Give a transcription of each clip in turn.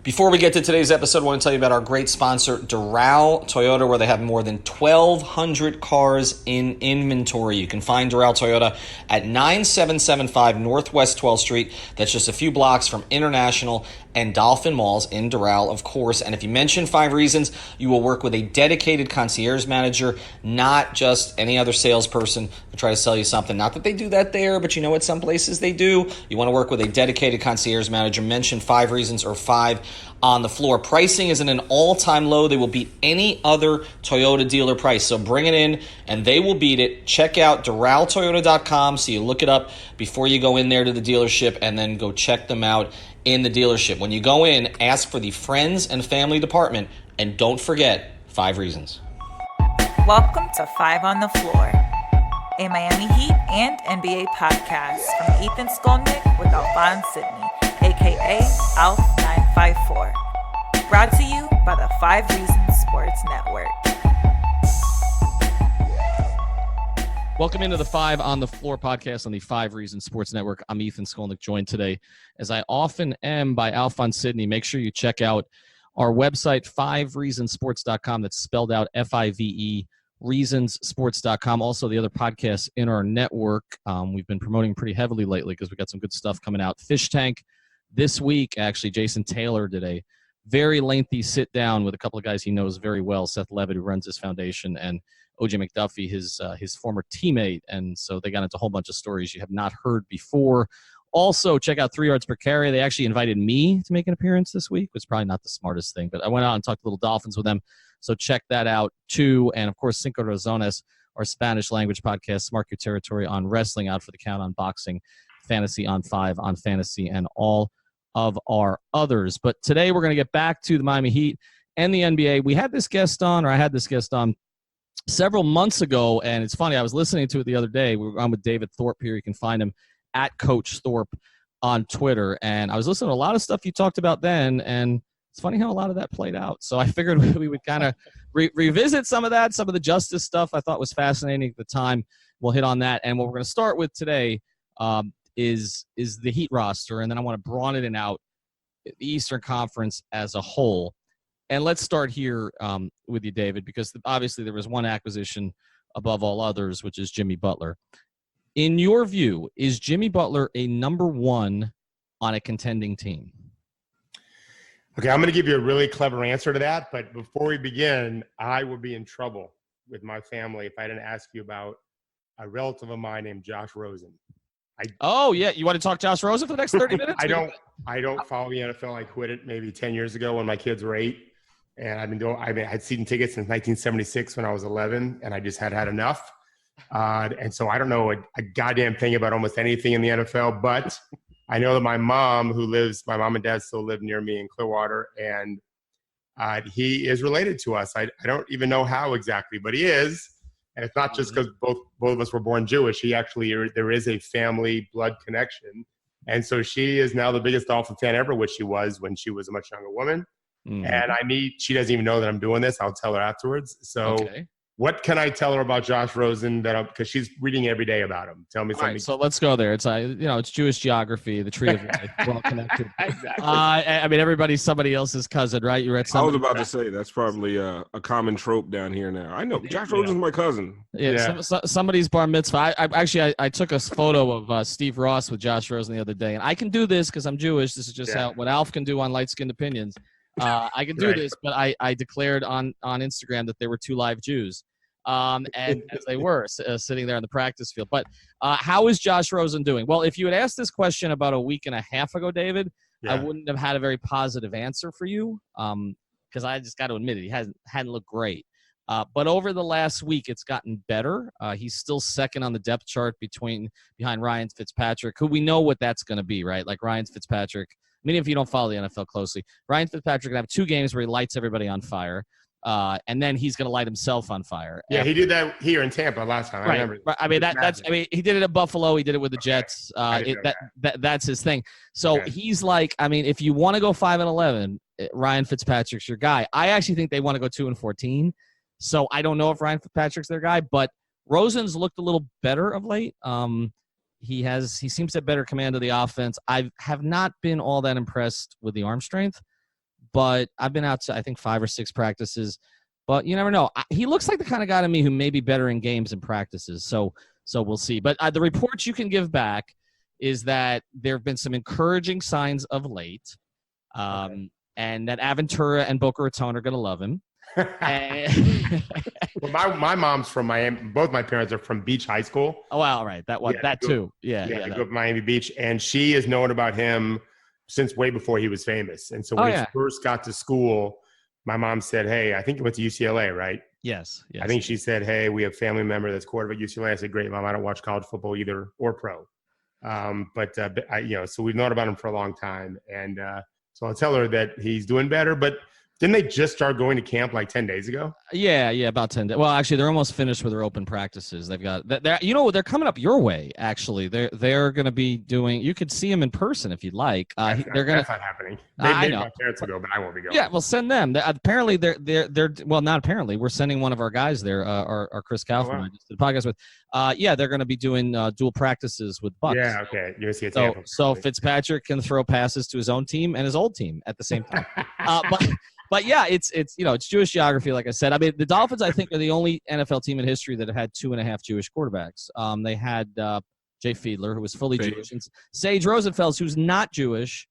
Before we get to today's episode, I want to tell you about our great sponsor, Doral Toyota, where they have more than 1,200 cars in inventory. You can find Doral Toyota at 9775 Northwest 12th Street. That's just a few blocks from International and Dolphin Malls in Doral, of course. And if you mention 5 Reasons, you will work with a dedicated concierge manager, not just any other salesperson to try to sell you something. Not that they do that there, but you know what, some places they do. You want to work with a dedicated concierge manager. Mention 5 Reasons or 5 on the floor. Pricing is at an all-time low. They will beat any other Toyota dealer price. So bring it in and they will beat it. Check out DoralToyota.com so you look it up before you go in there to the dealership, and then go check them out in the dealership. When you go in, ask for the Friends and Family department, and don't forget 5 Reasons. Welcome to 5 on the Floor, a Miami Heat and NBA podcast from Ethan Skolnick with Alphonse Sidney, a.k.a. Alf954. Brought to you by the 5 Reasons Sports Network. Welcome into the 5 on the Floor podcast on the 5 Reasons Sports Network. I'm Ethan Skolnick, joined today, as I often am, by Alphonse Sidney. Make sure you check out our website, 5reasonsports.com. That's spelled out F-I-V-E, reasonsports.com. Also, the other podcasts in our network. We've been promoting pretty heavily lately because we got some good stuff coming out. Fish Tank this week, actually, Jason Taylor did a very lengthy sit-down with a couple of guys he knows very well, Seth Levitt, who runs his foundation, and O.J. McDuffie, his former teammate. And so they got into a whole bunch of stories you have not heard before. Also, check out 3 Yards Per Carry. They actually invited me to make an appearance this week, which is probably not the smartest thing, but I went out and talked to Little Dolphins with them. So check that out, too. And, of course, Cinco Razones, our Spanish language podcast, Mark Your Territory on wrestling, Out for the Count on boxing, Fantasy on 5 on fantasy, and all of our others. But today we're going to get back to the Miami Heat and the NBA. I had this guest on several months ago, and it's funny, I was listening to it the other day. We were on with David Thorpe here. You can find him at Coach Thorpe on Twitter. And I was listening to a lot of stuff you talked about then, and it's funny how a lot of that played out. So I figured we would kind of revisit some of that, some of the Justise stuff I thought was fascinating at the time. We'll hit on that. And what we're going to start with today is the Heat roster, and then I want to broaden it out, the Eastern Conference as a whole. And let's start here with you, David, because obviously there was one acquisition above all others, which is Jimmy Butler. In your view, is Jimmy Butler a number 1 on a contending team? Okay, I'm going to give you a really clever answer to that. But before we begin, I would be in trouble with my family if I didn't ask you about a relative of mine named Josh Rosen. Oh, yeah. You want to talk Josh Rosen for the next 30 minutes? I don't follow the NFL. I quit it maybe 10 years ago when my kids were 8. And I had season tickets since 1976 when I was 11, and I just had enough. And so I don't know a goddamn thing about almost anything in the NFL, but I know that my mom and dad still live near me in Clearwater, and he is related to us. I don't even know how exactly, but he is. And it's not just because both of us were born Jewish. There is a family blood connection. And so she is now the biggest Dolphin fan ever, which she was when she was a much younger woman. Mm-hmm. And she doesn't even know that I'm doing this. I'll tell her afterwards. So What can I tell her about Josh Rosen because she's reading every day about him? Tell me something. Right, so let's go there. It's it's Jewish geography, the tree of life, well connected. Exactly. I mean, everybody's somebody else's cousin, right? You're at. I was about to say that's probably a common trope down here now. I know Josh Rosen's my cousin. Yeah. Somebody's bar mitzvah. I took a photo of Steve Ross with Josh Rosen the other day, and I can do this because I'm Jewish. This is just what Alf can do on Light Skinned Opinions. I can do this, but I declared on Instagram that there were 2 live Jews. And as they were sitting there on the practice field. But how is Josh Rosen doing? Well, if you had asked this question about a week and a half ago, David, I wouldn't have had a very positive answer for you because I just got to admit it. He hadn't looked great. But over the last week, it's gotten better. He's still second on the depth chart behind Ryan Fitzpatrick, who we know what that's going to be, right? Like Ryan Fitzpatrick. I mean, if you don't follow the NFL closely, Ryan Fitzpatrick can have 2 games where he lights everybody on fire. And then he's going to light himself on fire. Yeah, he did that here in Tampa last time. Right. I remember. I mean, he did it at Buffalo. He did it with the Jets. That's his thing. So he's like, I mean, if you want to go 5-11, Ryan Fitzpatrick's your guy. I actually think they want to go 2-14. So I don't know if Ryan Fitzpatrick's their guy, but Rosen's looked a little better of late. He seems to have better command of the offense. I have not been all that impressed with the arm strength, but I've been out to, I think, 5 or 6 practices. But you never know. He looks like the kind of guy to me who may be better in games and practices. So we'll see. But the reports you can give back is that there have been some encouraging signs of late, and that Aventura and Boca Raton are going to love him. Well, my mom's from Miami. Both my parents are from Beach High School. Oh, wow, right. That too. Yeah. They grew up in Miami Beach, and she has known about him since way before he was famous. And so when he first got to school, my mom said, "Hey, I think he went to UCLA, right?" Yes. I think she said, "Hey, we have a family member that's quarterback at UCLA." I said, "Great, Mom. I don't watch college football either or pro." So we've known about him for a long time, and so I'll tell her that he's doing better. But didn't they just start going to camp like 10 days ago? Yeah, about 10 days. Well, actually, they're almost finished with their open practices. They've got, they're coming up your way. Actually, they're going to be doing. You could see them in person if you'd like. That's not happening. I know. My parents will go, but I won't be going. Yeah, well, send them. Apparently, they're well, not apparently. We're sending one of our guys there. Our Chris Kaufman, I just did a podcast with. They're going to be doing dual practices with Bucks. Yeah, okay. You're see so Fitzpatrick can throw passes to his own team and his old team at the same time. But yeah, it's Jewish geography, like I said. I mean, the Dolphins, I think, are the only NFL team in history that have had 2.5 Jewish quarterbacks. They had Jay Fiedler, who was fully Jewish, and Sage Rosenfels, who's not Jewish,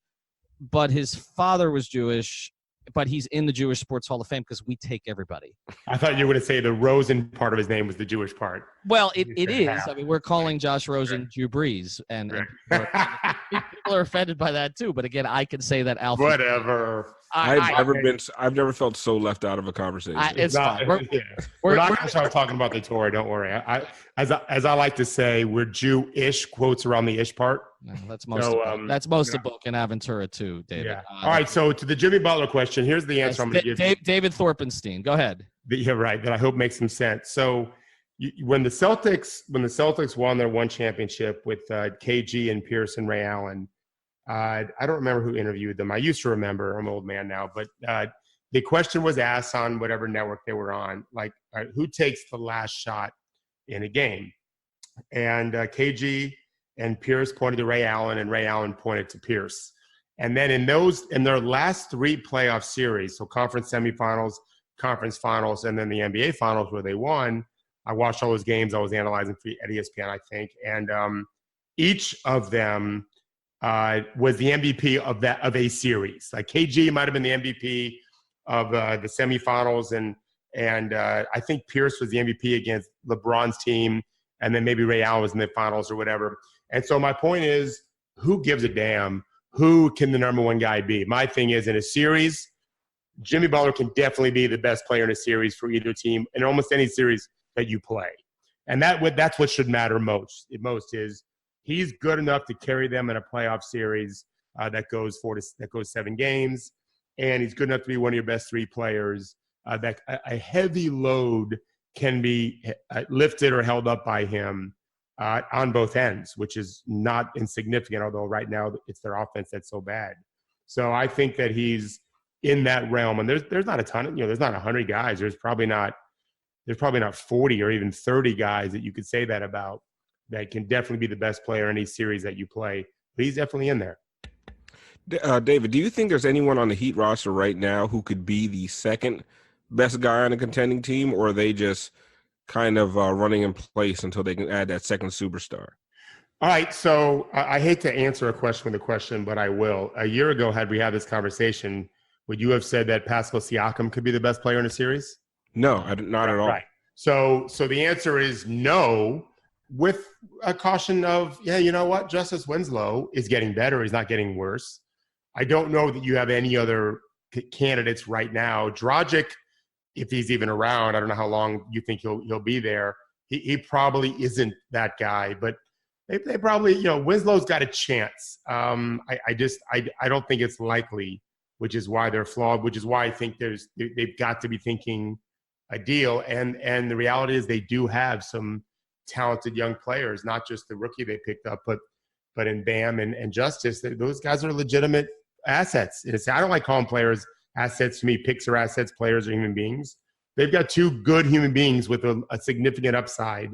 but his father was Jewish, but he's in the Jewish Sports Hall of Fame because we take everybody. I thought you were going to say the Rosen part of his name was the Jewish part. Well, it is. I mean, we're calling Josh Rosen Jew Breeze, and people are offended by that too. But again, I can say that Alpha. Whatever. I've never felt so left out of a conversation. It's fine. We're not going to start talking about the Torah. Don't worry. As I like to say, we're Jew-ish, quotes around the ish part. No, that's most of book in Aventura too, David. Yeah. All right. So to the Jimmy Butler question, here's the answer I'm going to give. David Thorpenstein. Go ahead. Yeah, right. That I hope makes some sense. So when the Celtics won their one championship with KG and Pierce and Ray Allen, I don't remember who interviewed them. I used to remember. I'm an old man now, but the question was asked on whatever network they were on, like, who takes the last shot in a game? And KG and Pierce pointed to Ray Allen, and Ray Allen pointed to Pierce. And then in their last 3 playoff series, so conference semifinals, conference finals, and then the NBA finals where they won, I watched all those games. I was analyzing at ESPN, I think, and each of them was the MVP of a series. Like KG might have been the MVP of the semifinals, and I think Pierce was the MVP against LeBron's team, and then maybe Ray Allen was in the finals or whatever. And so my point is, who gives a damn? Who can the number one guy be? My thing is, in a series, Jimmy Butler can definitely be the best player in a series for either team in almost any series that you play. And that's what should matter most. Most is he's good enough to carry them in a playoff series that goes 7 games, and he's good enough to be one of your best 3 players. That a heavy load can be lifted or held up by him on both ends, which is not insignificant. Although right now it's their offense that's so bad. So I think that he's in that realm, and there's not a ton. There's not 100 guys. There's probably not 40 or even 30 guys that you could say that about, that can definitely be the best player in any series that you play. But he's definitely in there. David, do you think there's anyone on the Heat roster right now who could be the second best guy on a contending team, or are they just kind of running in place until they can add that second superstar? All right, so I hate to answer a question with a question, but I will. A year ago, had we had this conversation, would you have said that Pascal Siakam could be the best player in a series? No, not at all. Right. So the answer is no, with a caution of, yeah, you know what? Justise Winslow is getting better. He's not getting worse. I don't know that you have any other candidates right now. Dragic, if he's even around, I don't know how long you think he'll be there. He probably isn't that guy, but they probably, Winslow's got a chance. I don't think it's likely, which is why they're flawed, which is why I think they've got to be thinking a deal. And the reality is they do have some talented young players, not just the rookie they picked up, but in Bam and Justise, those guys are legitimate assets. I don't like calling players assets. To me, picks are assets, players are human beings. They've got 2 good human beings with a significant upside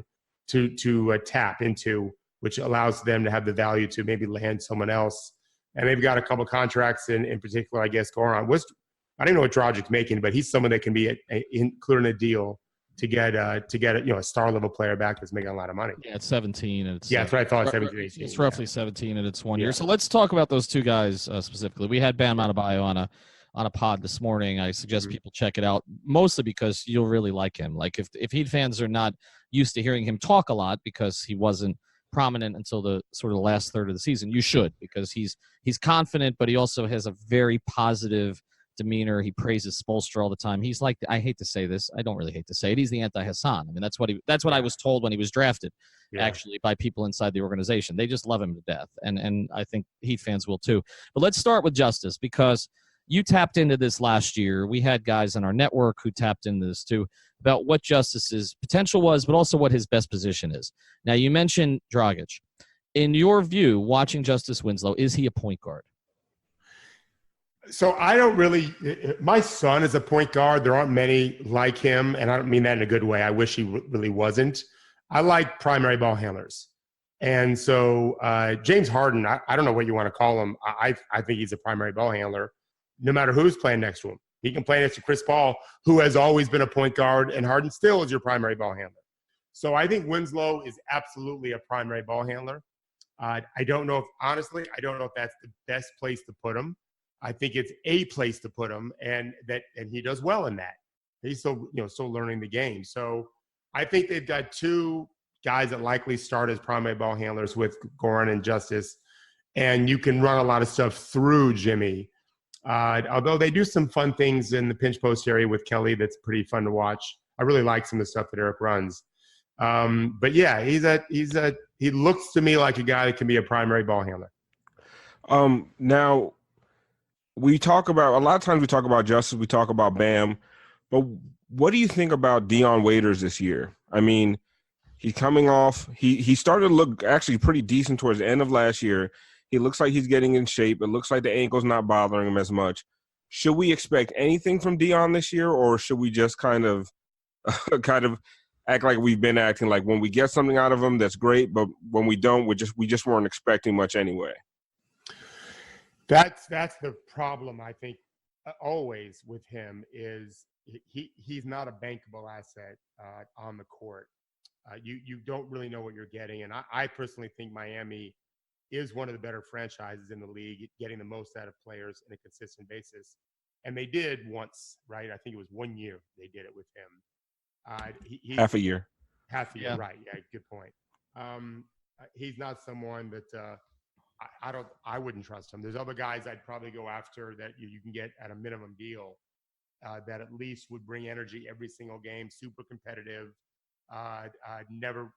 to tap into, which allows them to have the value to maybe land someone else. And they've got a couple contracts in particular, I guess, Goran. I don't know what Dragic's making, but he's someone that can be included in a deal to get a star level player back that's making a lot of money. Yeah, it's 17. And it's, that's what I thought. 17, 18. It's roughly 17, and it's 1 year. So let's talk about those two guys specifically. We had Bam Adebayo on a pod this morning. I suggest people check it out, mostly because you'll really like him. Like if Heat fans are not used to hearing him talk a lot because he wasn't prominent until the sort of the last third of the season, you should, because he's confident, but he also has a very positive demeanor. He praises Spoelstra all the time. He's like, I hate to say this, I don't really hate to say it, he's the anti-Hassan. I mean, that's what I was told when he was drafted, actually, by people inside the organization. They just love him to death, and I think Heat fans will too. But let's start with Justise, because you tapped into this last year. We had guys on our network who tapped into this too, about what Justice's potential was, but also what his best position is. Now, you mentioned Dragic. In your view, watching Justise Winslow, is he a point guard? So I don't really – my son is a point guard. There aren't many like him, and I don't mean that in a good way. I wish he really wasn't. I like primary ball handlers. And so James Harden, I don't know what you want to call him. I think he's a primary ball handler no matter who's playing next to him. He can play next to Chris Paul, who has always been a point guard, and Harden still is your primary ball handler. So I think Winslow is absolutely a primary ball handler. I don't know if – honestly, I don't know if that's the best place to put him. I think it's a place to put him, and he does well in that. He's still learning the game. So I think they've got two guys that likely start as primary ball handlers with Goran and Justise, and you can run a lot of stuff through Jimmy. Although they do some fun things in the pinch post area with Kelly that's pretty fun to watch. I really like some of the stuff that Erik runs. But yeah, he looks to me like a guy that can be a primary ball handler. Now, we talk about – a lot of times we talk about Justise, we talk about Bam, but what do you think about Dion Waiters this year? I mean, he's coming off – he started to look actually pretty decent towards the end of last year. He looks like he's getting in shape. It looks like the ankle's not bothering him as much. Should we expect anything from Dion this year, or should we just kind of act like we've been acting, like when we get something out of him, that's great, but when we don't, we just weren't expecting much anyway? That's the problem, I think, always with him is he's not a bankable asset on the court. You don't really know what you're getting, and I personally think Miami is one of the better franchises in the league, getting the most out of players on a consistent basis. And they did once, right? I think it was 1 year they did it with him. Half a year. Half a year, right. Yeah, good point. He's not someone that I wouldn't trust him. There's other guys I'd probably go after that you can get at a minimum deal that at least would bring energy every single game, super competitive, never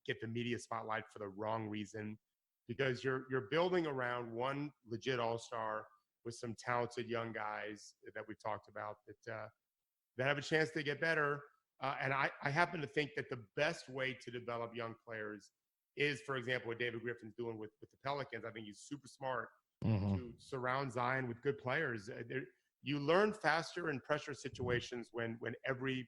get the media spotlight for the wrong reason. Because you're building around one legit all-star with some talented young guys that we've talked about that have a chance to get better. And I happen to think that the best way to develop young players is, for example, what David Griffin's doing with the Pelicans. I think he's super smart to surround Zion with good players. You learn faster in pressure situations when every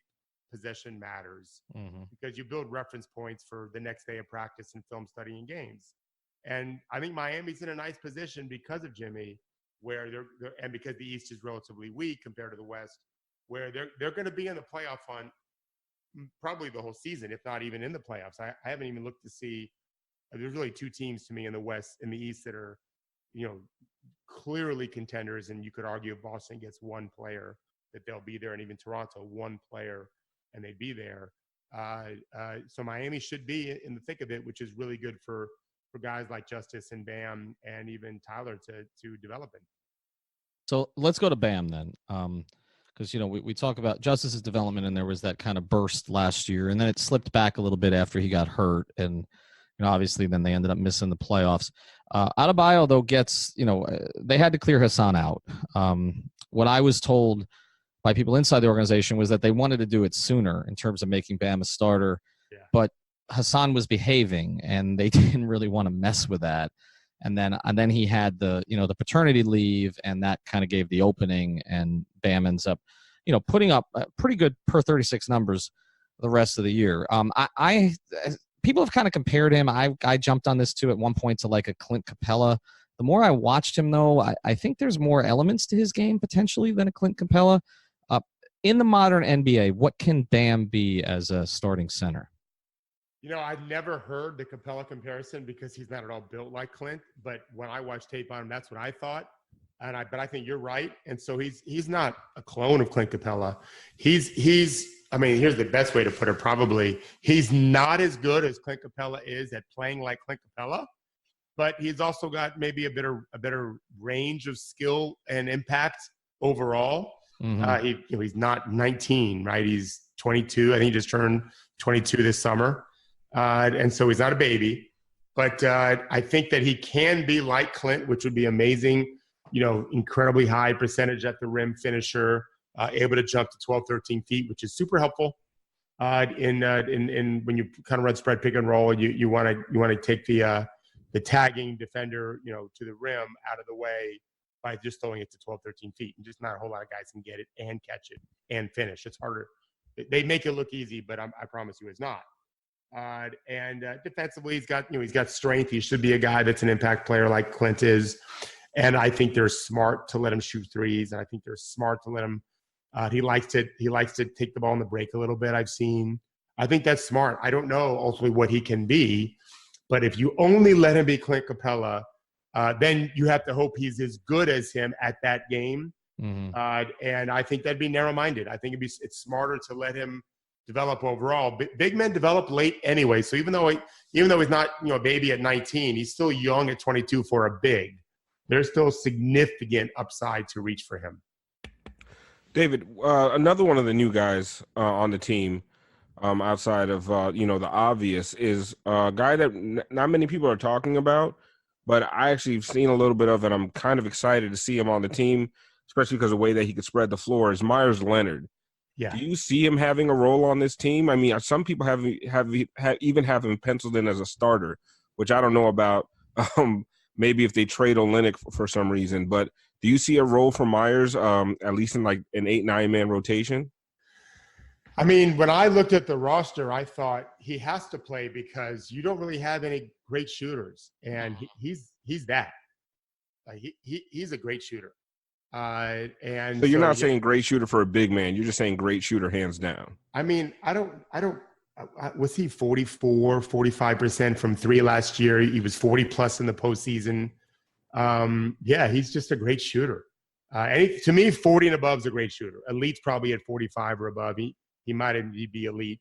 possession matters because you build reference points for the next day of practice and film study and games. And I think Miami's in a nice position because of Jimmy, where and because the East is relatively weak compared to the West, where they're going to be in the playoff hunt probably the whole season, if not even in the playoffs. I haven't even looked to see. There's really two teams to me in the West, in the East, that are, clearly contenders. And you could argue if Boston gets one player that they'll be there, and even Toronto, one player, and they'd be there. So Miami should be in the thick of it, which is really good for guys like Justise and Bam and even Tyler to develop it. So let's go to Bam then. Because, we talk about Justice's development, and there was that kind of burst last year, and then it slipped back a little bit after he got hurt. And, obviously then they ended up missing the playoffs. Adebayo, though, gets, they had to clear Hassan out. What I was told by people inside the organization was that they wanted to do it sooner in terms of making Bam a starter. Yeah. But Hassan was behaving, and they didn't really want to mess with that. And then he had the paternity leave, and that kind of gave the opening, and Bam ends up, putting up pretty good per 36 numbers the rest of the year. People have kind of compared him. I jumped on this too at one point to like a Clint Capella The more I watched him, though, I think there's more elements to his game potentially than a Clint Capella. In the modern NBA, what can Bam be as a starting center? I've never heard the Capella comparison because he's not at all built like Clint. But when I watched tape on him, that's what I thought. But I think you're right. And so he's not a clone of Clint Capella. Here's the best way to put it. Probably he's not as good as Clint Capella is at playing like Clint Capella, but he's also got maybe a better range of skill and impact overall. Mm-hmm. He's not 19, right? He's 22. I think he just turned 22 this summer. And so he's not a baby, but I think that he can be like Clint, which would be amazing. Incredibly high percentage at the rim finisher, able to jump to 12, 13 feet, which is super helpful. In when you kind of run spread pick and roll, you want to take the tagging defender, to the rim out of the way by just throwing it to 12, 13 feet. And just not a whole lot of guys can get it and catch it and finish. It's harder. They make it look easy, but I promise you it's not. And defensively, he's got strength. He should be a guy that's an impact player like Clint is. And I think they're smart to let him shoot threes. And I think they're smart to let him. He likes to take the ball in the break a little bit. I've seen. I think that's smart. I don't know ultimately what he can be, but if you only let him be Clint Capella, then you have to hope he's as good as him at that game. Mm-hmm. And I think that'd be narrow-minded. I think it's smarter to let him develop overall. Big men develop late anyway. So even though he's not a baby at 19, he's still young at 22 for a big. There's still significant upside to reach for him. David, another one of the new guys on the team, outside of the obvious, is a guy that not many people are talking about, but I actually have seen a little bit of, and I'm kind of excited to see him on the team, especially because of the way that he could spread the floor. Is Meyers Leonard? Yeah. Do you see him having a role on this team? I mean, some people have even have him penciled in as a starter, which I don't know about. Maybe if they trade Olynyk for some reason, but do you see a role for Meyers, at least in like an 8-9 man rotation? I mean, when I looked at the roster, I thought he has to play because you don't really have any great shooters, and he's that. He's a great shooter. And so you're not saying great shooter for a big man. You're just saying great shooter hands down. I mean, I don't. Was he 45% from three last year? He was 40 plus in the postseason. Yeah, he's just a great shooter. To me, 40 and above is a great shooter. Elite's probably at 45 or above. He might be elite.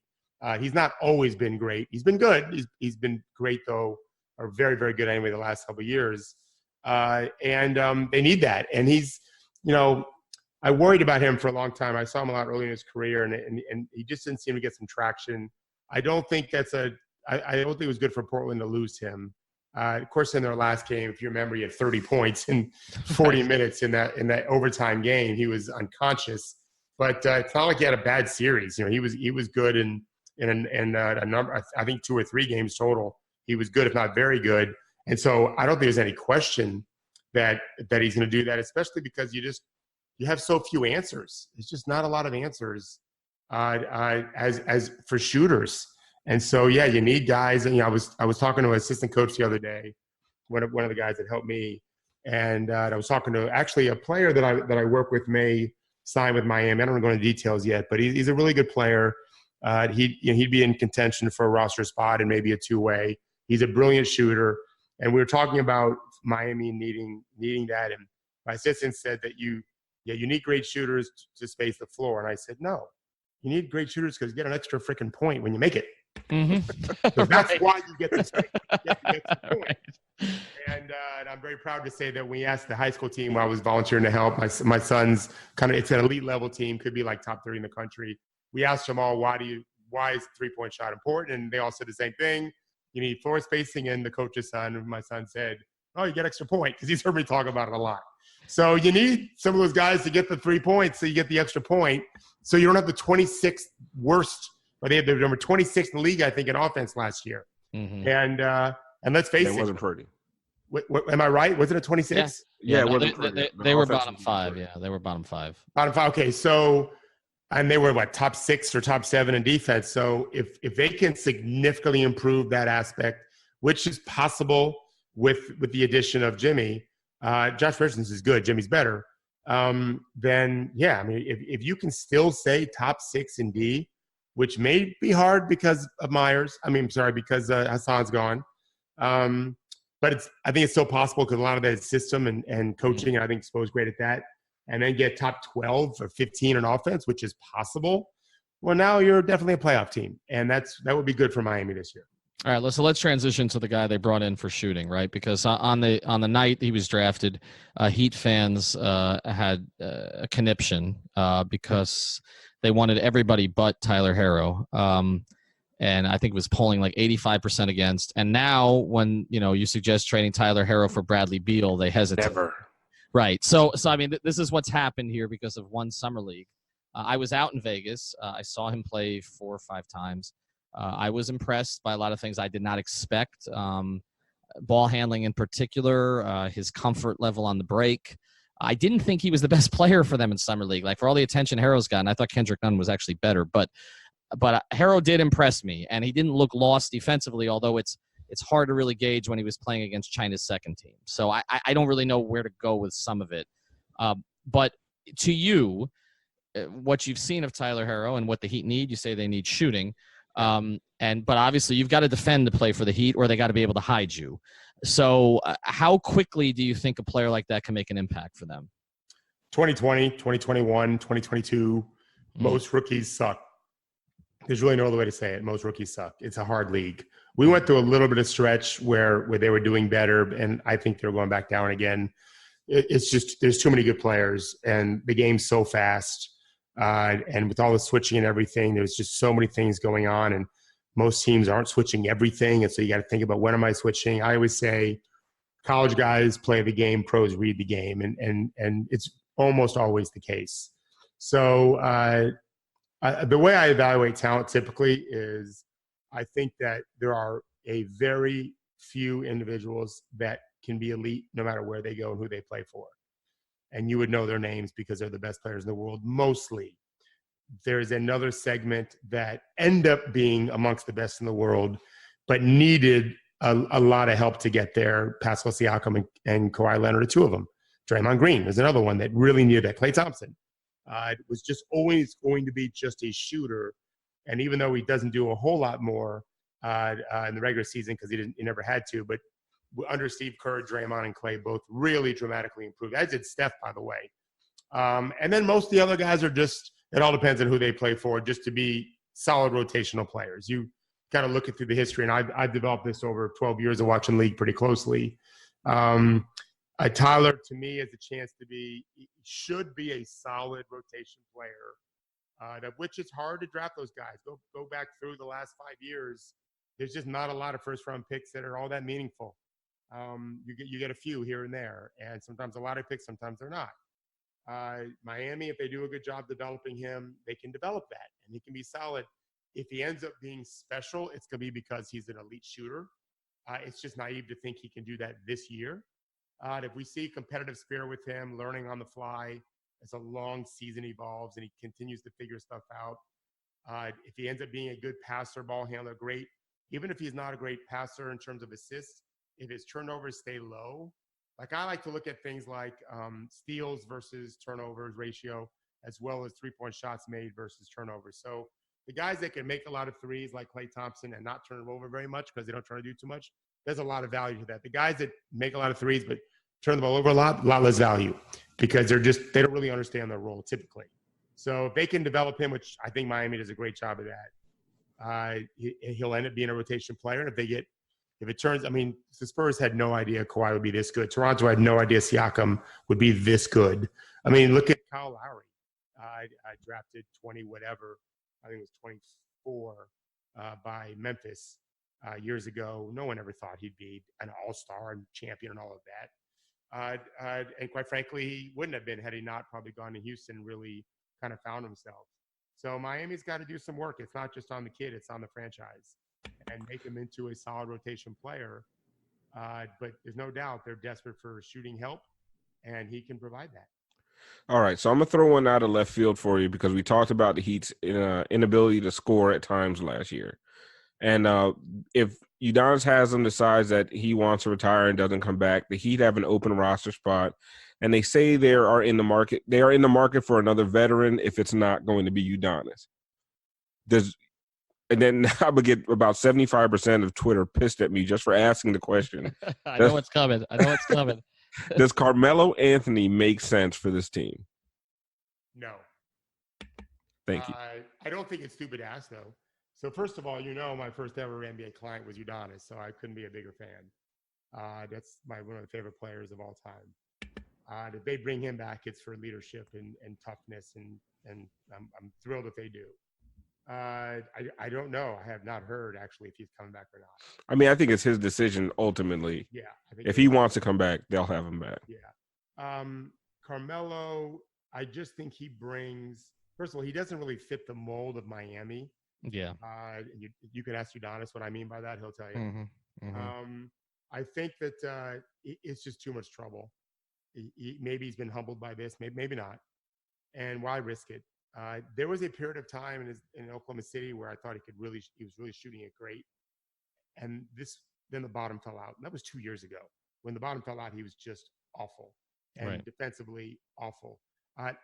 He's not always been great. He's been good. He's been great though, or very, very good anyway the last couple of years. And they need that. And he's, I worried about him for a long time. I saw him a lot early in his career, and he just didn't seem to get some traction. I don't think I don't think it was good for Portland to lose him. Of course, in their last game, if you remember, he had 30 points in 40 minutes in that overtime game. He was unconscious, but it's not like he had a bad series. He was good in a number. I think 2 or 3 games total. He was good, if not very good. And so I don't think there's any question that he's going to do that, especially because you have so few answers. It's just not a lot of answers as for shooters. And so, yeah, you need guys. And I was talking to an assistant coach the other day, one of the guys that helped me, and I was talking to actually a player that I work with may sign with Miami. I don't want to go into details yet, but he's a really good player. He'd be in contention for a roster spot and maybe a 2-way. He's a brilliant shooter, and we were talking about Miami needing that. And my assistant said that you need great shooters to space the floor, and I said no. You need great shooters because you get an extra freaking point when you make it. Mm-hmm. So that's why you get the point. Right. And I'm very proud to say that we asked the high school team while I was volunteering to help, my son's it's an elite level team, could be like top 30 in the country. We asked them all, why is 3-point shot important? And they all said the same thing. You need floor spacing, and the coach's son, my son, said, oh, you get extra point, because he's heard me talk about it a lot. So you need some of those guys to get the 3 points so you get the extra point. So you don't have the 26th worst, but they had the number 26th in the league, I think, in offense last year. Mm-hmm. And let's face it. It wasn't pretty. Am I right? Was it a 26? Yeah, they were bottom 5. Yeah, they were bottom 5. Bottom 5. Okay, so and they were top 6 or top 7 in defense. So if they can significantly improve that aspect, which is possible, with the addition of Jimmy, Josh Richardson's is good. Jimmy's better. Then yeah, I mean, if you can still say top 6 in D, which may be hard because of Meyers. Because Hassan's gone. But I think it's still possible because a lot of that is system and coaching, and I think Spo's great at that. And then get top 12 or 15 in offense, which is possible. Well, now you're definitely a playoff team, and that would be good for Miami this year. All right, let's transition to the guy they brought in for shooting, right? Because on the night he was drafted, Heat fans had a conniption because they wanted everybody but Tyler Herro. And I think it was polling like 85% against. And now when, you suggest trading Tyler Herro for Bradley Beal, they hesitate. Never. Right. So I mean, this is what's happened here because of one summer league. I was out in Vegas. I saw him play 4 or 5 times. I was impressed by a lot of things I did not expect. Ball handling in particular, his comfort level on the break. I didn't think he was the best player for them in summer league. Like for all the attention Herro's gotten, I thought Kendrick Nunn was actually better. But Herro did impress me, and he didn't look lost defensively, although it's hard to really gauge when he was playing against China's second team. So I don't really know where to go with some of it. But to you, what you've seen of Tyler Herro and what the Heat need, you say they need shooting. But obviously you've got to defend to play for the Heat, or they got to be able to hide you. So how quickly do you think a player like that can make an impact for them? 2020, 2021, 2022, most rookies suck. There's really no other way to say it. Most rookies suck. It's a hard league. We went through a little bit of stretch where they were doing better, and I think they're going back down again. It's just there's too many good players, and the game's so fast. And with all the switching and everything, there's just so many things going on, and most teams aren't switching everything. And so you got to think about, when am I switching? I always say college guys play the game, pros read the game, and it's almost always the case. So the way I evaluate talent typically is I think that there are a very few individuals that can be elite no matter where they go and who they play for. And you would know their names because they're the best players in the world, mostly. There's another segment that end up being amongst the best in the world, but needed a lot of help to get there. Pascal Siakam and Kawhi Leonard are 2 of them. Draymond Green is another one that really needed that. Klay Thompson was just always going to be just a shooter. And even though he doesn't do a whole lot more in the regular season because he never had to, but under Steve Kerr, Draymond and Klay both really dramatically improved, as did Steph, by the way. And then most of the other guys are just, it all depends on who they play for, just to be solid rotational players. You kind of look it through the history, and I've developed this over 12 years of watching league pretty closely. Tyler, to me, has a chance to should be a solid rotation player, which is hard to draft those guys. Go back through the last 5 years. There's just not a lot of first-round picks that are all that meaningful. You get a few here and there, and sometimes a lot of picks, sometimes they're not. Miami, if they do a good job developing him, they can develop that, and he can be solid. If he ends up being special, it's going to be because he's an elite shooter. It's just naive to think he can do that this year. If we see competitive spirit with him, learning on the fly as a long season evolves and he continues to figure stuff out, if he ends up being a good passer, ball handler, great. Even if he's not a great passer in terms of assists, if his turnovers stay low, like I like to look at things like steals versus turnovers ratio, as well as three-point shots made versus turnovers. So the guys that can make a lot of threes, like Klay Thompson, and not turn them over very much because they don't try to do too much, there's a lot of value to that. The guys that make a lot of threes but turn the ball over a lot less value because they don't really understand their role typically. So if they can develop him, which I think Miami does a great job of that, he'll end up being a rotation player. And if it turns, the Spurs had no idea Kawhi would be this good. Toronto had no idea Siakam would be this good. Look at Kyle Lowry. I drafted 20 whatever. I think it was 24 by Memphis years ago. No one ever thought he'd be an all-star and champion and all of that. And quite frankly, he wouldn't have been had he not probably gone to Houston and really kind of found himself. So Miami's got to do some work. It's not just on the kid, it's on the franchise, and make him into a solid rotation player. But there's no doubt they're desperate for shooting help, and he can provide that. All right, so I'm going to throw one out of left field for you because we talked about the Heat's inability to score at times last year. And if Udonis Haslem decides that he wants to retire and doesn't come back, the Heat have an open roster spot. And they say they are in the market for another veteran if it's not going to be Udonis. And then I would get about 75% of Twitter pissed at me just for asking the question. I know what's coming. Does Carmelo Anthony make sense for this team? No. Thank you. I don't think it's stupid to ask, though. So first of all, my first ever NBA client was Udonis, so I couldn't be a bigger fan. That's one of the favorite players of all time. If they bring him back, it's for leadership and toughness, and I'm thrilled if they do. I don't know. I have not heard actually if he's coming back or not. I mean, I think it's his decision ultimately. Yeah. I think if he wants to come back, they'll have him back. Yeah. Carmelo, I just think he brings. First of all, he doesn't really fit the mold of Miami. Yeah. You can ask Udonis what I mean by that. He'll tell you. Mm-hmm. Mm-hmm. I think that it's just too much trouble. Maybe he's been humbled by this. Maybe not. And why risk it? There was a period of time in Oklahoma City where I thought he was really shooting it great. And then the bottom fell out. And that was 2 years ago. When the bottom fell out, he was just awful and defensively awful.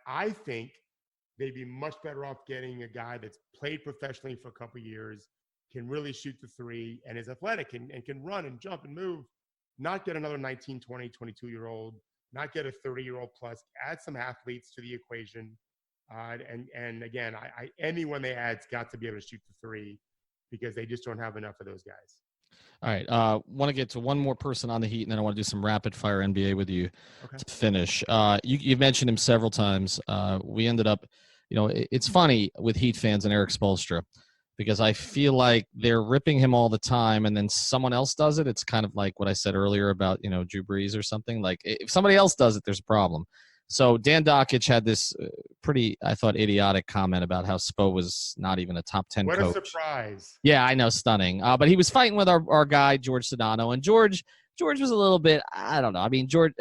I think they'd be much better off getting a guy that's played professionally for a couple of years, can really shoot the three, and is athletic and can run and jump and move. Not get another 19, 20, 22-year-old, not get a 30-year-old plus. Add some athletes to the equation. And again, anyone they add's got to be able to shoot the three because they just don't have enough of those guys. All right. Want to get to one more person on the Heat, and then I want to do some rapid fire NBA with you to finish. You've mentioned him several times. We ended up, it's funny with Heat fans and Erik Spoelstra because I feel like they're ripping him all the time, and then someone else does it. It's kind of like what I said earlier about, Drew Brees or something. Like if somebody else does it, there's a problem. So Dan Dockich had this pretty, I thought, idiotic comment about how Spo was not even a top 10 coach. What a surprise. Yeah, I know, stunning. But he was fighting with our guy, George Sedano. And George was a little bit, I don't know. I mean, George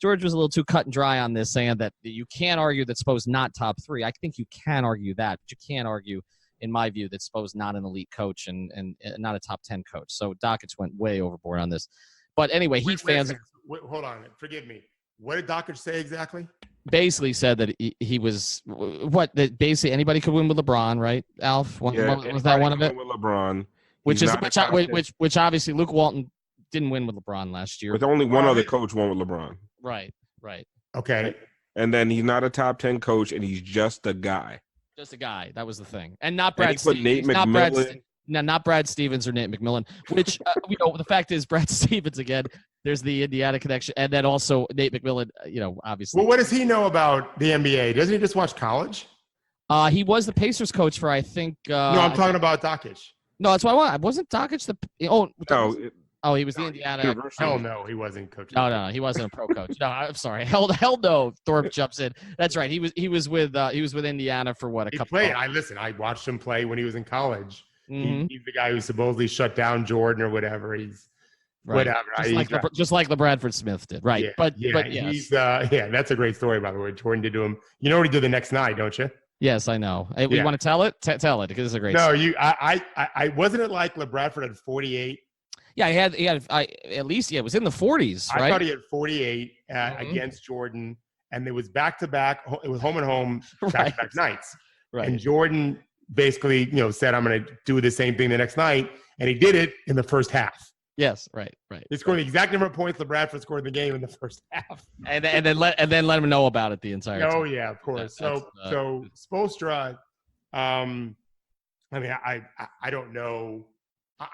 was a little too cut and dry on this, saying that you can't argue that Spo's not top 3. I think you can argue that, but you can't argue, in my view, that Spo's not an elite coach and not a top 10 coach. So Dockich went way overboard on this. But anyway, Heat fans. Hold on. Forgive me. What did Dockich say exactly? Basically said that he was that basically anybody could win with LeBron, right, Alf? Was that one of it? With LeBron, which obviously Luke Walton didn't win with LeBron last year. With only one other coach won with LeBron. Right. Okay. And then he's not a top 10 coach, and he's just a guy. Just a guy. That was the thing, and not Brad. And he put Nate McMillan. Not Brad Stevens or Nate McMillan, which, the fact is Brad Stevens, again, there's the Indiana connection. And then also Nate McMillan, obviously. Well, what does he know about the NBA? Doesn't he just watch college? He was the Pacers coach for, I think. No, I'm talking about Dockich. No, that's what I want. Wasn't Dockich he was the Indiana. Hell no, he wasn't coaching. No, he wasn't a pro coach. No, I'm sorry. Hell no. Thorpe jumps in. That's right. He was with Indiana for what, a couple. I watched him play when he was in college. Mm-hmm. He's the guy who supposedly shut down Jordan or whatever. He's whatever. Just like the Bradford Smith did, right? Yeah, but yes. He's that's a great story, by the way. Jordan did to him. You know what he did the next night, don't you? Yes, I know. Hey, you want to tell it? Tell it because it's a great. No, story. I wasn't it like LeBradford had 48. Yeah, he had at least it was in the 40s, right? I thought he had 48 against Jordan, and it was back to back. It was home and home back to back nights, right? And Jordan basically, said, I'm going to do the same thing the next night. And he did it in the first half. Yes, right. He scored the exact number of points LeBradford scored in the game in the first half. And then let him know about it the entire time. Oh, yeah, of course. So Spoelstra, I don't know.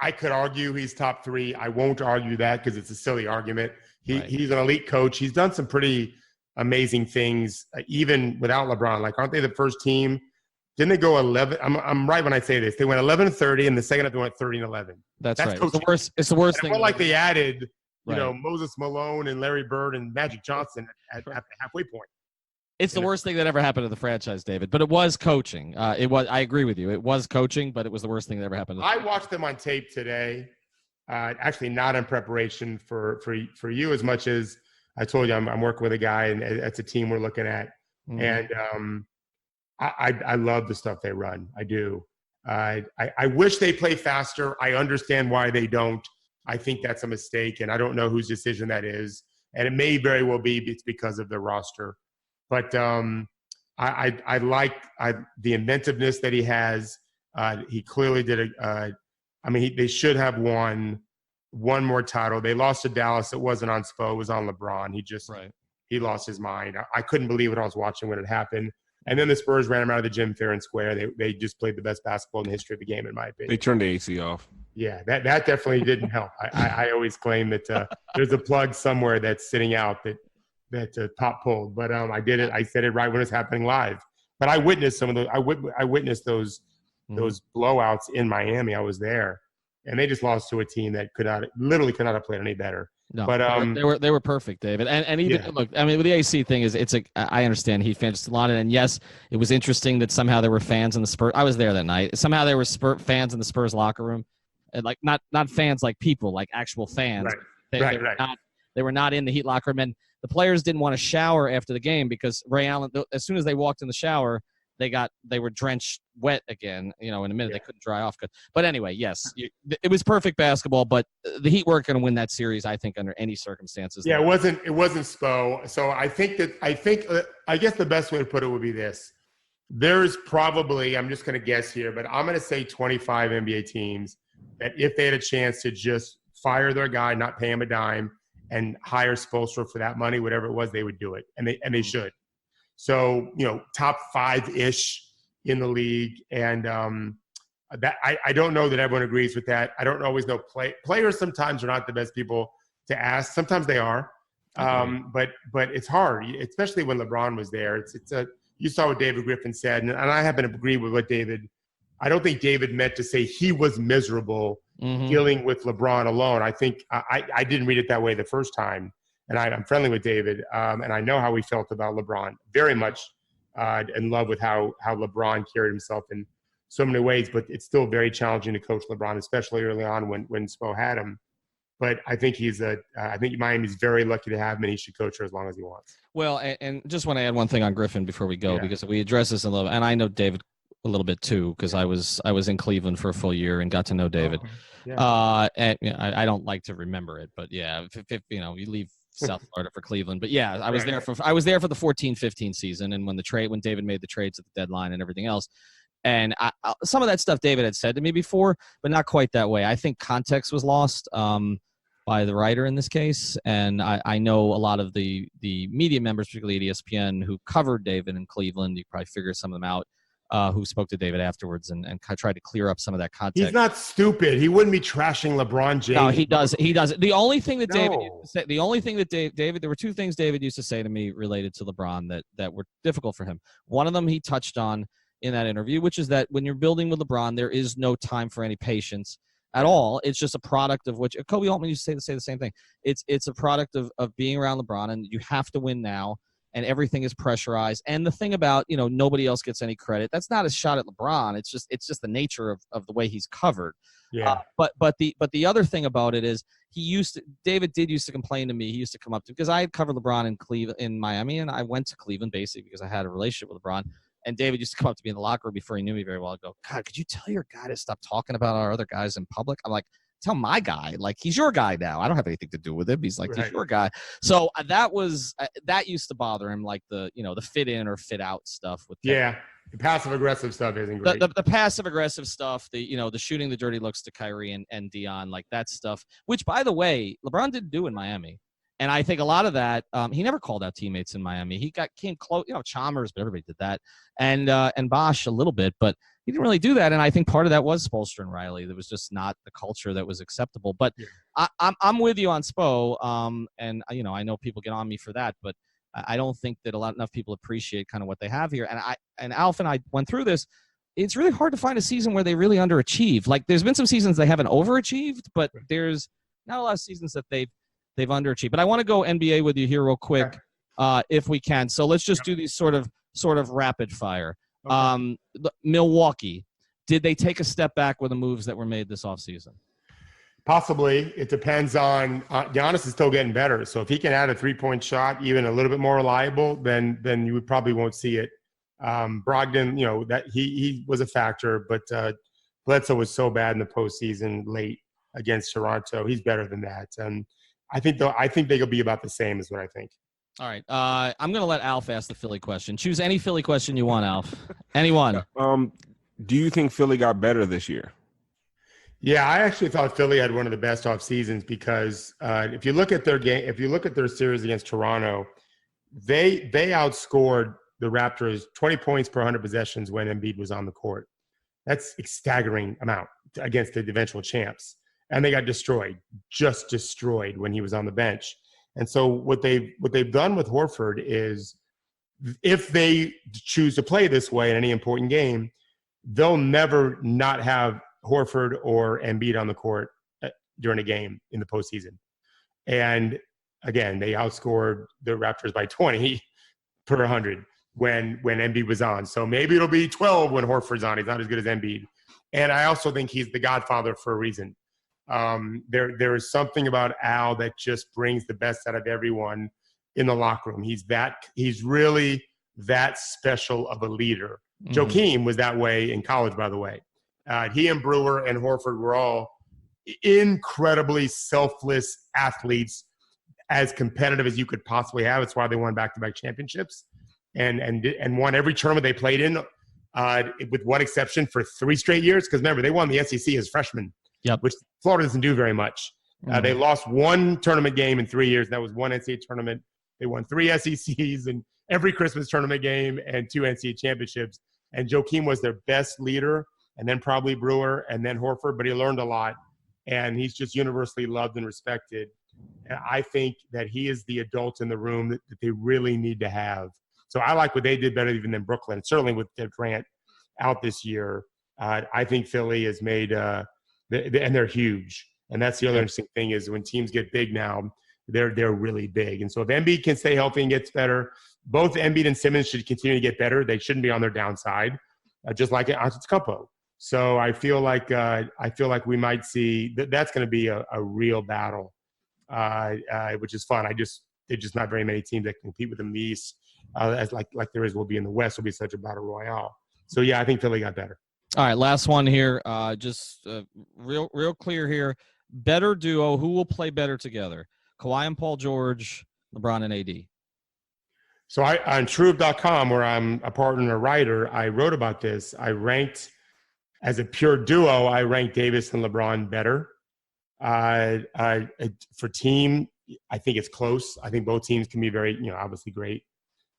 I could argue he's top 3. I won't argue that because it's a silly argument. He's an elite coach. He's done some pretty amazing things, even without LeBron. Like, aren't they the first team? Didn't they go 11? I'm right when I say this. They went 11-30, and the second half they went 30-11. That's right. It's the worst thing. It felt like they added, Moses Malone and Larry Bird and Magic Johnson at the halfway point. It's the worst thing that ever happened to the franchise, David. But it was coaching. I agree with you. It was coaching, but it was the worst thing that ever happened. I watched them on tape today. Actually, not in preparation for you as much as I told you. I'm working with a guy, and it's a team we're looking at, and I love the stuff they run. I do. I wish they play faster. I understand why they don't. I think that's a mistake, and I don't know whose decision that is. And it may very well be it's because of the roster. But I like the inventiveness that he has. He clearly did they should have won one more title. They lost to Dallas. It wasn't on Spo. It was on LeBron. He lost his mind. I couldn't believe what I was watching when it happened. And then the Spurs ran him out of the gym fair and square. They just played the best basketball in the history of the game, in my opinion. They turned the AC off. Yeah, that definitely didn't help. I always claim that there's a plug somewhere that's sitting out that Pop pulled. But I did it. I said it right when it was happening live. But I witnessed some of those. I witnessed those blowouts in Miami. I was there, and they just lost to a team that could not have played any better. No, but they were perfect, David. And even look, I mean, with the AC thing is I understand Heat fans just a lot, and yes, it was interesting that somehow there were fans in the Spurs. I was there that night. Somehow there were fans in the Spurs locker room, and like not fans like people, like actual fans. Right. They were not in the Heat locker room, and the players didn't want to shower after the game because Ray Allen, as soon as they walked in the shower, they were drenched wet again. In a minute they couldn't dry off good. But anyway, yes, it was perfect basketball. But the Heat weren't going to win that series, I think, under any circumstances. Yeah, it wasn't Spo. So I guess the best way to put it would be this: there's probably, I'm just going to guess here, but I'm going to say 25 NBA teams that if they had a chance to just fire their guy, not pay him a dime, and hire Spoelstra for that money, whatever it was, they would do it, and they should. So, top 5-ish in the league. And that I don't know that everyone agrees with that. I don't always know. Players sometimes are not the best people to ask. Sometimes they are. But it's hard, especially when LeBron was there. You saw what David Griffin said, and I happen to agree with what I don't think David meant to say he was miserable dealing with LeBron alone. I think I didn't read it that way the first time. And I'm friendly with David, and I know how he felt about LeBron. Very much in love with how LeBron carried himself in so many ways. But it's still very challenging to coach LeBron, especially early on when Spo had him. But I think I think Miami's very lucky to have him, and he should coach her as long as he wants. Well, and just want to add one thing on Griffin before we go, because we address this in a little, and I know David a little bit too, because I was in Cleveland for a full year and got to know David. And I don't like to remember it, but yeah, if you leave South Florida for Cleveland, but yeah, I was there for the 14-15 season, and when David made the trades at the deadline and everything else, and some of that stuff David had said to me before, but not quite that way. I think context was lost by the writer in this case, and I know a lot of the media members, particularly at ESPN, who covered David in Cleveland. You probably figure some of them out. Who spoke to David afterwards and tried to clear up some of that context. He's not stupid. He wouldn't be trashing LeBron James. No, he does. He does. The only thing that David used to say, David, there were two things David used to say to me related to LeBron that were difficult for him. One of them he touched on in that interview, which is that when you're building with LeBron, there is no time for any patience at all. It's just a product of which Kobe Altman used to say the same thing. It's a product of being around LeBron, and you have to win now. And everything is pressurized. And the thing about, nobody else gets any credit. That's not a shot at LeBron. It's just the nature of the way he's covered. Yeah. But the other thing about it is David did used to complain to me. He used to come up to, because I had covered LeBron in Miami, and I went to Cleveland basically because I had a relationship with LeBron. And David used to come up to me in the locker room before he knew me very well. I'd go, God, could you tell your guy to stop talking about our other guys in public? I'm like, tell my guy, like, he's your guy now. I don't have anything to do with him. He's like, he's your guy. So that used to bother him, like the fit in or fit out stuff with the passive aggressive stuff isn't great. The passive aggressive stuff, the shooting the dirty looks to Kyrie and Dion, like that stuff, which by the way, LeBron didn't do in Miami. And I think a lot of that, he never called out teammates in Miami. He came close, Chalmers, but everybody did that. And Bosch a little bit, but he didn't really do that, and I think part of that was Spoelstra and Riley. There was just not the culture that was acceptable. But I'm with you on Spo, and I know people get on me for that, but I don't think that enough people appreciate kind of what they have here. And Alf and I went through this. It's really hard to find a season where they really underachieve. Like, there's been some seasons they haven't overachieved, but there's not a lot of seasons that they've underachieved. But I want to go NBA with you here real quick, if we can. So let's just do these sort of rapid fire. Okay. Milwaukee, did they take a step back with the moves that were made this offseason? Possibly. It depends on Giannis is still getting better. So if he can add a 3-point shot, even a little bit more reliable, then you probably won't see it. Brogdon, that he was a factor, but Bledsoe was so bad in the postseason late against Toronto. He's better than that. And I think they'll be about the same is what I think. All right. I'm going to let Alf ask the Philly question. Choose any Philly question you want, Alf. Anyone. Do you think Philly got better this year? Yeah, I actually thought Philly had one of the best off seasons because if you look at their series against Toronto, they outscored the Raptors 20 points per 100 possessions when Embiid was on the court. That's a staggering amount against the eventual champs. And they got just destroyed when he was on the bench. And so what they've done with Horford is if they choose to play this way in any important game, they'll never not have Horford or Embiid on the court during a game in the postseason. And again, they outscored the Raptors by 20 per 100 when Embiid was on. So maybe it'll be 12 when Horford's on. He's not as good as Embiid. And I also think he's the godfather for a reason. There is something about Al that just brings the best out of everyone in the locker room. He's really that special of a leader. Mm-hmm. Joakim was that way in college, by the way. He and Brewer and Horford were all incredibly selfless athletes, as competitive as you could possibly have. It's why they won back-to-back championships and won every tournament they played in, with one exception for 3 straight years. Because remember, they won the SEC as freshmen. Yep. Which Florida doesn't do very much. They lost 1 tournament game in 3 years. That was 1 NCAA tournament. They won 3 SECs and every Christmas tournament game and 2 NCAA championships. And Joakim was their best leader, and then probably Brewer, and then Horford. But he learned a lot, and he's just universally loved and respected. And I think that he is the adult in the room that they really need to have. So I like what they did better even than Brooklyn. Certainly with Grant out this year, I think Philly has made and they're huge. And that's the other interesting thing is when teams get big now, they're really big. And so if Embiid can stay healthy and gets better, both Embiid and Simmons should continue to get better. They shouldn't be on their downside, just like Antetokounmpo. So I feel like we might see that's going to be a real battle, which is fun. There's just not very many teams that compete with them in the East, as like there will be in the West. Will be such a battle royale. So yeah, I think Philly got better. All right, last one here. Just real clear here. Better duo. Who will play better together? Kawhi and Paul George, LeBron and AD. So on Truth.com, where I'm a partner and a writer, I wrote about this. I ranked as a pure duo. I ranked Davis and LeBron better. For team, I think it's close. I think both teams can be very, obviously great.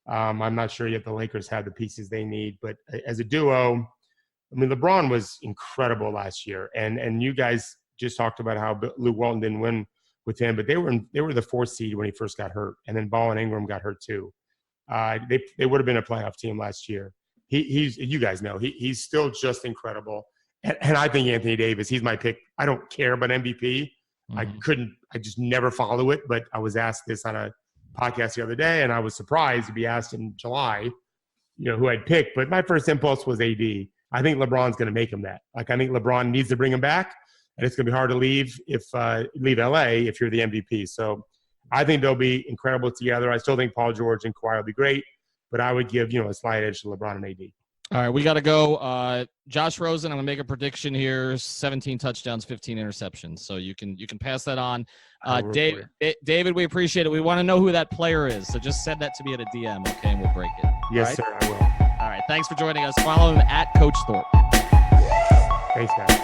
I'm not sure yet the Lakers have the pieces they need, but as a duo. I mean, LeBron was incredible last year, and you guys just talked about how Luke Walton didn't win with him, but they were the 4th seed when he first got hurt, and then Ball and Ingram got hurt too. They would have been a playoff team last year. He's you guys know he's still just incredible, and I think Anthony Davis. He's my pick. I don't care about MVP. Mm-hmm. I just never follow it, but I was asked this on a podcast the other day, and I was surprised to be asked in July, who I'd pick. But my first impulse was AD. I think LeBron's going to make him that. I think LeBron needs to bring him back, and it's going to be hard to leave LA if you're the MVP. So I think they'll be incredible together. I still think Paul George and Kawhi will be great, but I would give a slight edge to LeBron and AD. All right, we got to go. Josh Rosen, I'm going to make a prediction here: 17 touchdowns, 15 interceptions. So you can pass that on. David, we appreciate it. We want to know who that player is, so just send that to me at a DM, okay, and we'll break it. Yes, right? sir, I will. All right, thanks for joining us. Follow him at Coach Thorpe. Thanks, guys.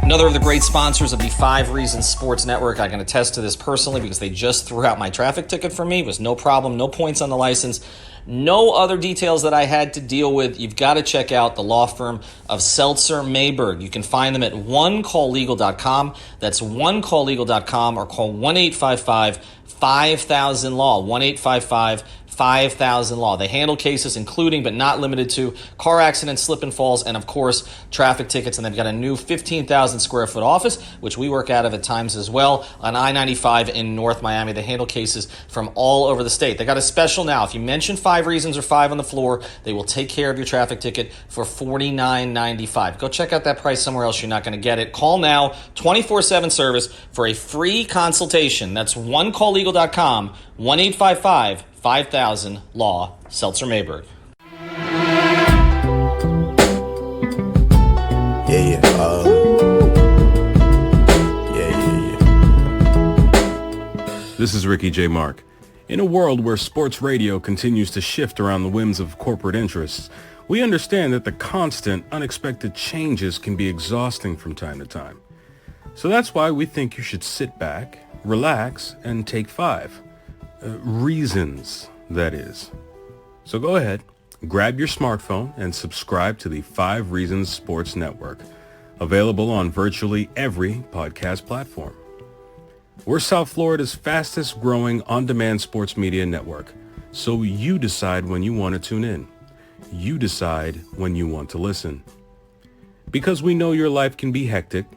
Another of the great sponsors of the 5 Reasons Sports Network. I can attest to this personally because they just threw out my traffic ticket for me. It was no problem, no points on the license, no other details that I had to deal with. You've got to check out the law firm of Seltzer Mayberg. You can find them at onecalllegal.com. That's onecalllegal.com, or call 1-855-5000-LAW, 1-855-5000-LAW. 5000 Law. They handle cases including but not limited to car accidents, slip and falls, and of course traffic tickets. And they've got a new 15,000 square foot office, which we work out of at times as well, on I-95 in North Miami. They handle cases from all over the state. They got a special now. If you mention 5 Reasons or 5 on the Floor, they will take care of your traffic ticket for $49.95. Go check out that price somewhere else. You're not going to get it. Call now, 24/7 service for a free consultation. That's onecalllegal.com, 1-855-5000-LAW. Seltzer Mayberg. Yeah. This is Ricky J. Mark. In a world where sports radio continues to shift around the whims of corporate interests, we understand that the constant, unexpected changes can be exhausting from time to time. So that's why we think you should sit back, relax, and take 5. Reasons, that is. So go ahead, grab your smartphone and subscribe to the 5 Reasons Sports Network, available on virtually every podcast platform. We're South Florida's fastest growing on-demand sports media network, so you decide when you want to tune in. You decide when you want to listen. Because we know your life can be hectic,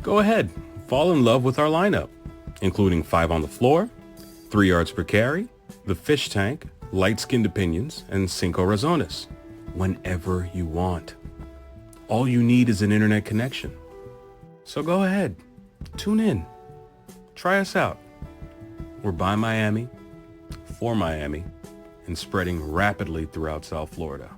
go ahead, fall in love with our lineup, including 5 on the Floor, 3 Yards Per Carry, The Fish Tank, Light-Skinned Opinions, and Cinco Razones, whenever you want. All you need is an internet connection. So go ahead, tune in. Try us out. We're by Miami, for Miami, and spreading rapidly throughout South Florida.